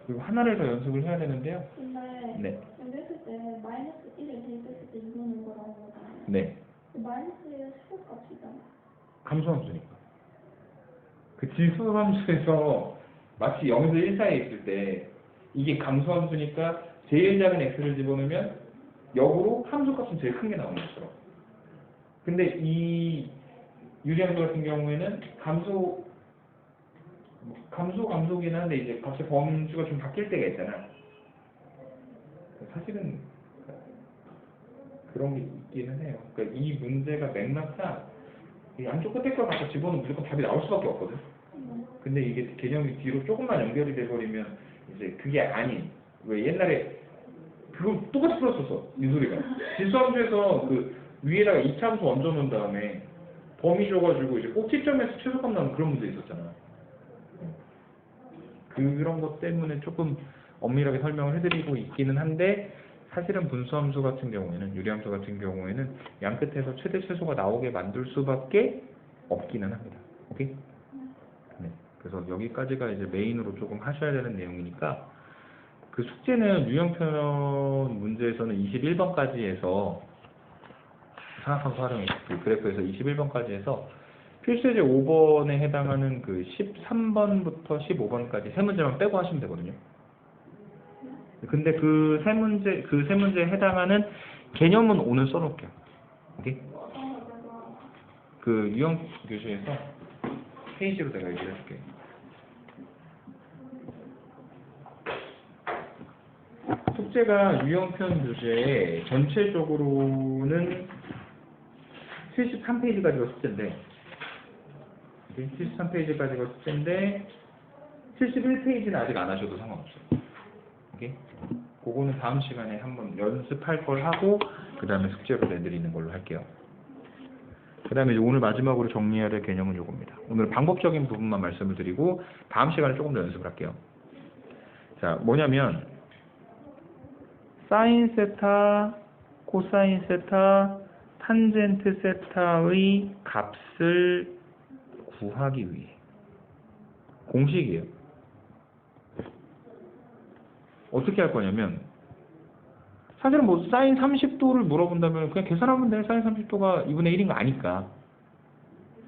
그리고 하나를 더 연습을 해야 되는데요. 근데 네. 연결했을 때 마이너스 1을 대입했을 때 2분의 5가 나오는 거잖아요. 네. 마이너스 1은 최소값이잖아. 감소함수니까. 그 지수함수에서 마치 0에서 1 사이에 있을 때 이게 감소함수니까 제일 작은 x를 집어넣으면 역으로 함수값은 제일 큰 게 나오는 것처럼. 근데 이 유리함수 같은 경우에는 감소긴 한데 이제 갑자기 범주가 좀 바뀔 때가 있잖아. 사실은 그런 게 있기는 해요. 그러니까 이 문제가 맥락상 이 양쪽 끝에 걸 갖다 집어넣으면 무조건 답이 나올 수밖에 없거든. 근데 이게 개념이 뒤로 조금만 연결이 돼버리면 이제 그게 아닌 왜 옛날에 그거 똑같이 풀었었어 민소리가 지수함수에서 그 위에다가 이차함수 얹어놓은 다음에 범위 줘가지고 이제 꼭지점에서 최소값 나오는 그런 문제 있었잖아. 그런 것 때문에 조금 엄밀하게 설명을 해드리고 있기는 한데 사실은 분수함수 같은 경우에는 유리함수 같은 경우에는 양 끝에서 최대 최소가 나오게 만들 수밖에 없기는 합니다. 오케이? 네. 그래서 여기까지가 이제 메인으로 조금 하셔야 되는 내용이니까 그 숙제는 유형표현 문제에서는 21번까지 해서 상학함수 활용이 그 그래프에서 21번까지 해서 필수제 5번에 해당하는 그 13번부터 15번까지 세 문제만 빼고 하시면 되거든요. 근데 그 세 문제에 해당하는 개념은 오늘 써놓을게요. 오케이? 그 유형 교재에서 페이지로 내가 얘기를 해줄게. 숙제가 유형편 교재에 전체적으로는 73페이지까지가 숙제인데 73페이지까지가 숙제인데 71페이지는 아직 안 하셔도 상관없어요. 오케이? 그거는 다음 시간에 한번 연습할 걸 하고 그 다음에 숙제로 내드리는 걸로 할게요. 그 다음에 오늘 마지막으로 정리해야 될 개념은 이겁니다. 오늘 방법적인 부분만 말씀을 드리고 다음 시간에 조금 더 연습을 할게요. 자, 뭐냐면 사인 세타, 코사인 세타, 탄젠트 세타의 값을 구하기 위해 공식이에요. 어떻게 할 거냐면 사실은 뭐 사인 30도를 물어본다면 그냥 계산하면 돼. 사인 30도가 2분의 1인 거 아니까.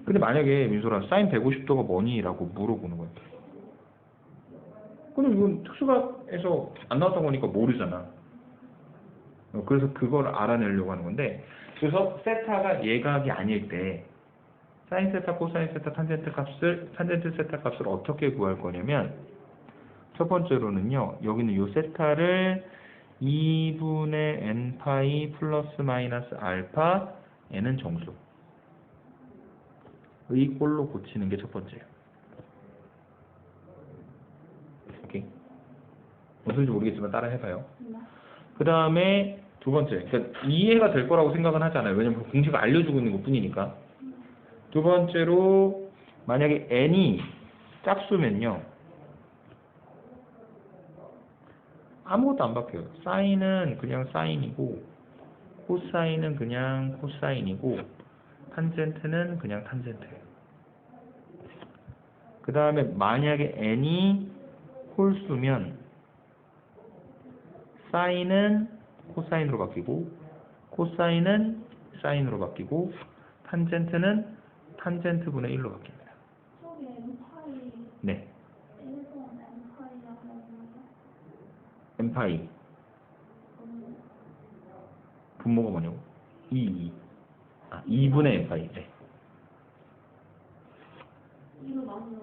근데 만약에 민소라 사인 150도가 뭐니? 라고 물어보는 거야. 근데 이건 특수각에서 안 나왔던 거니까 모르잖아. 그래서 그걸 알아내려고 하는 건데 그래서 세타가 예각이 아닐 때 사인 세타, 코사인 세타, 탄젠트 세타 값을 어떻게 구할 거냐면 첫 번째로는요. 여기는 요 세타를 2분의 n파이 플러스 마이너스 알파 n은 정수 의 꼴로 고치는 게 첫 번째예요. 오케이? 무슨지 모르겠지만 따라 해봐요. 그 다음에 두 번째, 그러니까 이해가 될 거라고 생각은 하지 않아요. 왜냐면 공식을 알려주고 있는 것 뿐이니까. 두 번째로 만약에 n이 짝수면요 아무것도 안 바뀌어요. 사인은 그냥 사인이고 코사인은 그냥 코사인이고 탄젠트는 그냥 탄젠트예요. 그 다음에 만약에 n이 홀수면 사인은 코사인으로 바뀌고 코사인은 사인으로 바뀌고 탄젠트는 탄젠트분의 1로 바뀝니다. 저기 n파이 네. n에서 n파이라고 하는 n파이 분모가 뭐냐고? 2분의 n파이. 네. 이거 나오는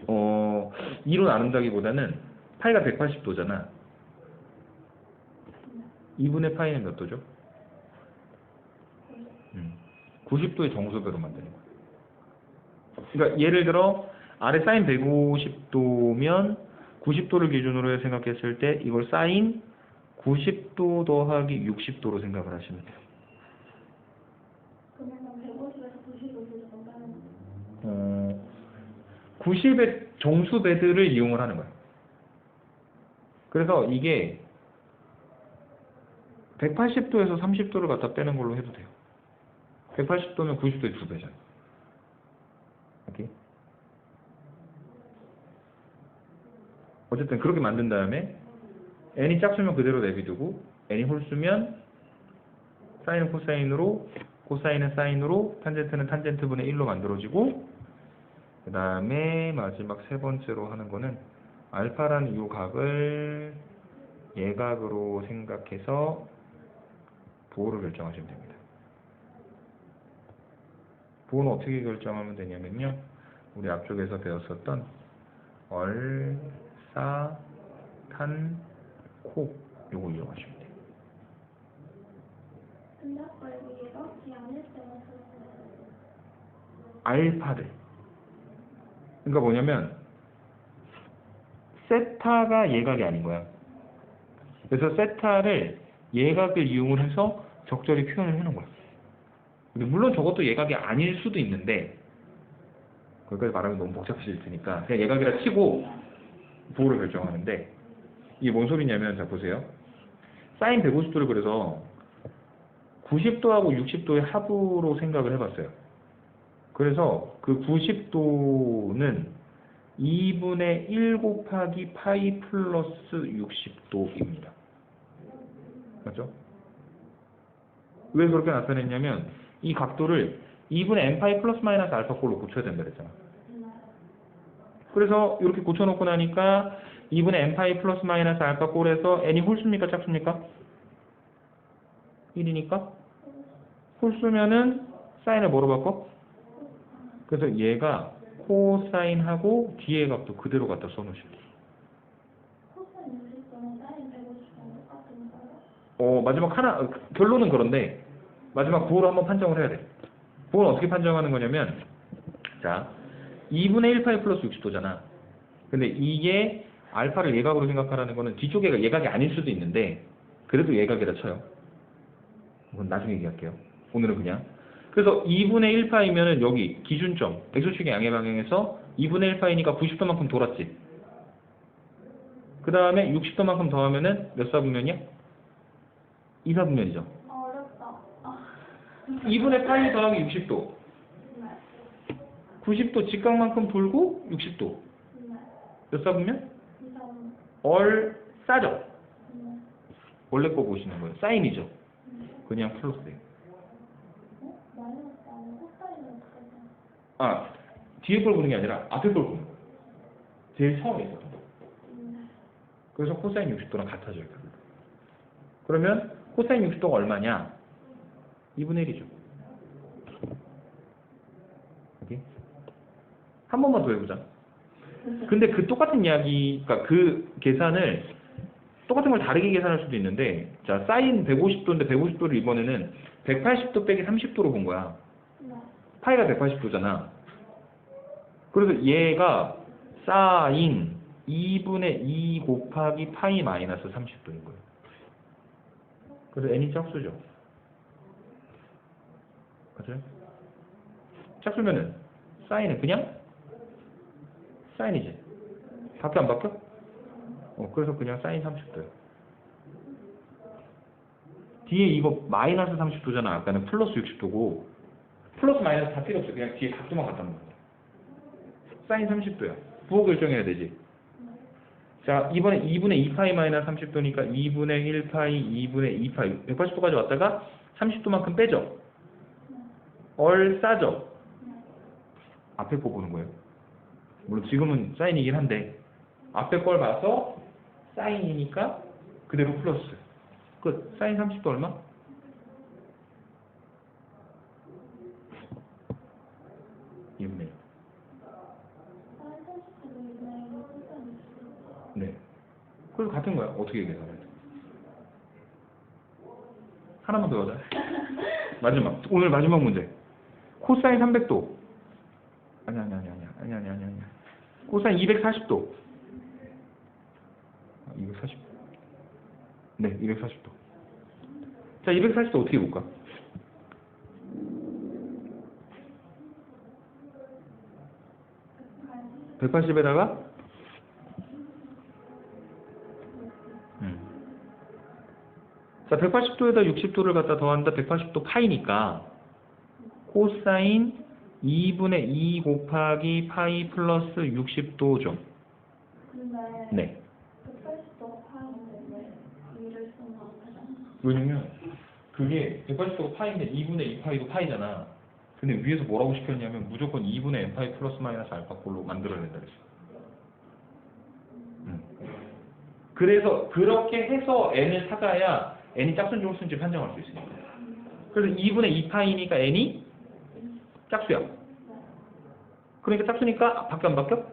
거예요? 2로 나눈다기보다는 파이가 180도잖아. 2분의 파이는 몇 도죠? 90도의 정수배로 만드는 거야. 그러니까 예를 들어 아래 사인 150도면 90도를 기준으로 생각했을 때 이걸 사인 90도 더하기 60도로 생각을 하시면 돼요. 그러면 150에서 90을 조정한다는 90의 정수배들을 이용을 하는 거야. 그래서 이게 180도에서 30도를 갖다 빼는 걸로 해도 돼요. 180도면 90도의 2배잖아. 오케이? 어쨌든 그렇게 만든 다음에 n이 짝수면 그대로 내비두고 n이 홀수면 사인은 코사인으로, 코사인은 사인으로, 탄젠트는 탄젠트분의 1로 만들어지고, 그 다음에 마지막 세 번째로 하는 거는 알파라는 이 각을 예각으로 생각해서 부호를 결정하시면 됩니다. 부호는 어떻게 결정하면 되냐면요, 우리 앞쪽에서 배웠었던 얼, 사, 탄, 코 요거 이용하시면 돼요. 근데 아까 여기가 이 안일 때만 알파를, 그러니까 뭐냐면 세타가 예각이 아닌 거야. 그래서 세타를 예각을 이용을 해서 적절히 표현을 해놓은 거야. 근데 물론 저것도 예각이 아닐 수도 있는데 거기까지 말하면 너무 복잡해질 테니까 그냥 예각이라 치고 부호를 결정하는데, 이게 뭔 소리냐면, 자 보세요. 사인 150도를 그래서 90도하고 60도의 합으로 생각을 해봤어요. 그래서 그 90도는 2분의 1 곱하기 파이 플러스 60도입니다. 맞죠? 왜 그렇게 나타냈냐면 이 각도를 2분의 n파이 플러스 마이너스 알파 꼴로 고쳐야 된다 그랬잖아. 그래서 이렇게 고쳐놓고 나니까 2분의 n파이 플러스 마이너스 알파 꼴에서 n이 홀수입니까 짝수입니까? 1이니까 홀수면은 사인을 뭐로 바꿔? 그래서 얘가 코사인하고 뒤에 값도 그대로 갖다 써놓으시면 돼요. 코사인 60도는 사인 150도랑 똑같은 거예요? 마지막 하나, 결론은 그런데 마지막 부호로 한번 판정을 해야 돼. 부호는 어떻게 판정하는 거냐면, 자 2분의 1 파이 플러스 60도잖아. 근데 이게 알파를 예각으로 생각하라는 거는 뒤쪽에 예각이 아닐 수도 있는데 그래도 예각이라 쳐요. 그건 나중에 얘기할게요. 오늘은 그냥. 그래서 2분의 1파이면은 여기 기준점 x축의 양의 방향에서 2분의 1파이니까 90도만큼 돌았지. 그 다음에 60도만큼 더하면은 몇 사분면이야? 2사분면이죠. 어렵다. 2분의 파이 더하기 60도. 네. 90도 직각만큼 돌고 60도. 네. 몇 사분면? 2사분. 얼싸죠. 네. 원래 거 보시는 거예요. 사인이죠. 그냥 플러스예요. 마이너스 아니고 코사인은 어떻게 돼요? 아, 뒤에 걸 보는 게 아니라 앞에 걸 보는 거예요. 제일 처음에 있었던 거. 그래서 코사인 60도랑 같아져요. 그러면 코사인 60도가 얼마냐? 2분의 1이죠. 여기 한 번만 더 해보자. 근데 그 똑같은 이야기, 그러니까 그 계산을 똑같은 걸 다르게 계산할 수도 있는데, 자 사인 150도인데 150도를 이번에는 180도 빼기 30도로 본 거야. 네. 파이가 180도잖아. 그래서 얘가 사인 2분의 2 곱하기 파이 마이너스 30도인 거예요. 그래서 n이 짝수죠. 맞아요? 짝수면은 사인은 그냥 사인이지. 바뀌어 안 바뀌어? 그래서 그냥 사인 30도예요. 뒤에 이거 마이너스 30도잖아. 아까는 플러스 60도고 플러스 마이너스 다 필요 없어. 그냥 뒤에 각도만 갖다 놓는 거야. 사인 30도야. 부호 결정해야 되지. 자, 이번에 2분의 2파이 마이너스 30도니까 2분의 1파이, 2분의 2파이 180도까지 왔다가 30도만큼 빼죠. 얼싸죠. 앞에 거 보는 거예요. 물론 지금은 사인이긴 한데 앞에 걸 봐서 사인이니까 그대로 플러스. 끝. 사인 30도 얼마? 2분의 1. 사인 30도는 2분의 1로 코사인 어떻게 계산해야 돼? 하나만 더 하자. 마지막. 오늘 마지막 문제. 코사인 300도. 아니야. 코사인 240도. 240. 네, 240도. 자, 240도 어떻게 볼까? 네. 180에다가 자, 180도에다 60도를 갖다 더한다. 180도 파이니까 코사인 2분의 2 곱하기 파이 플러스 60도죠. 근데 네. 180도 파인데 왜 이를 쓴 거 같아요? 왜냐면 그게 180도가 파이인데 2분의 2 파이도 파이잖아. 근데 위에서 뭐라고 시켰냐면 무조건 2분의 n 파이 플러스 마이너스 알파 꼴로 만들어야 된다 그랬어. 그래서 그렇게 해서 n을 찾아야 n이 짝수인지 홀수인지 판정할 수 있으니까. 그래서 2분의 2 파이니까 n이 짝수야. 그러니까 짝수니까 바뀌어 안 바뀌어?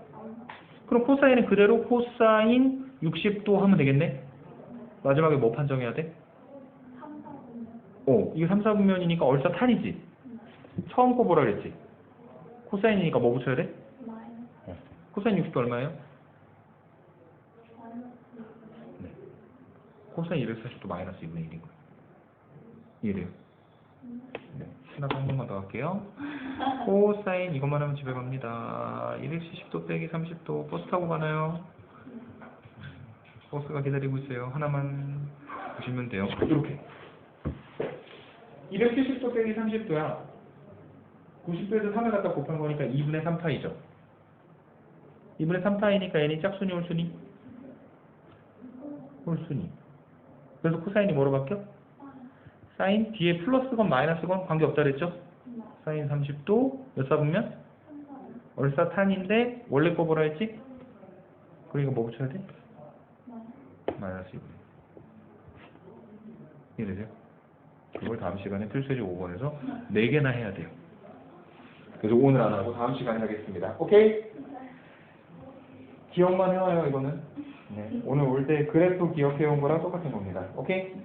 그럼 코사인은 그대로 코사인 60도 하면 되겠네? 마지막에 뭐 판정해야 돼? 3, 4분면. 이거 3, 4분면이니까 얼싸 탄이지? 처음 거 보라 그랬지? 코사인이니까 뭐 붙여야 돼? 마이너스. 코사인 60도 얼마예요? 마이너스. 네. 코사인 240도 마이너스 2분의 1인 거예요. 이해돼요? 네. 생각 한 번만 더 할게요. 코사인 이것만 하면 집에 갑니다. 270도 빼기 30도 버스 타고 가나요? 버스가 기다리고 있어요. 하나만 보시면 돼요. 이렇게 270도 빼기 30도야. 90도에서 3을 갖다 곱한 거니까 2분의 3파이죠. 2분의 3파이니까 n이 짝수니 홀수니? 홀수니. 그래서 코사인이 뭐로 바뀌어? 사인 뒤에 플러스건 마이너스건 관계없다 그랬죠? 사인 30도 몇 사분면? 얼싸 탄인데 원래 거 뭐라 했지? 그러니까 뭐 붙여야 돼? 마이너스 2분의 이해되세요? 그걸 다음 시간에 필수제 5번에서 4개나 해야 돼요. 그래서 오늘 안 하고 다음 시간에 하겠습니다. 오케이? 기억만 해와요 이거는. 네. 오늘 올 때 그래프 기억해 온 거랑 똑같은 겁니다. 오케이? 네.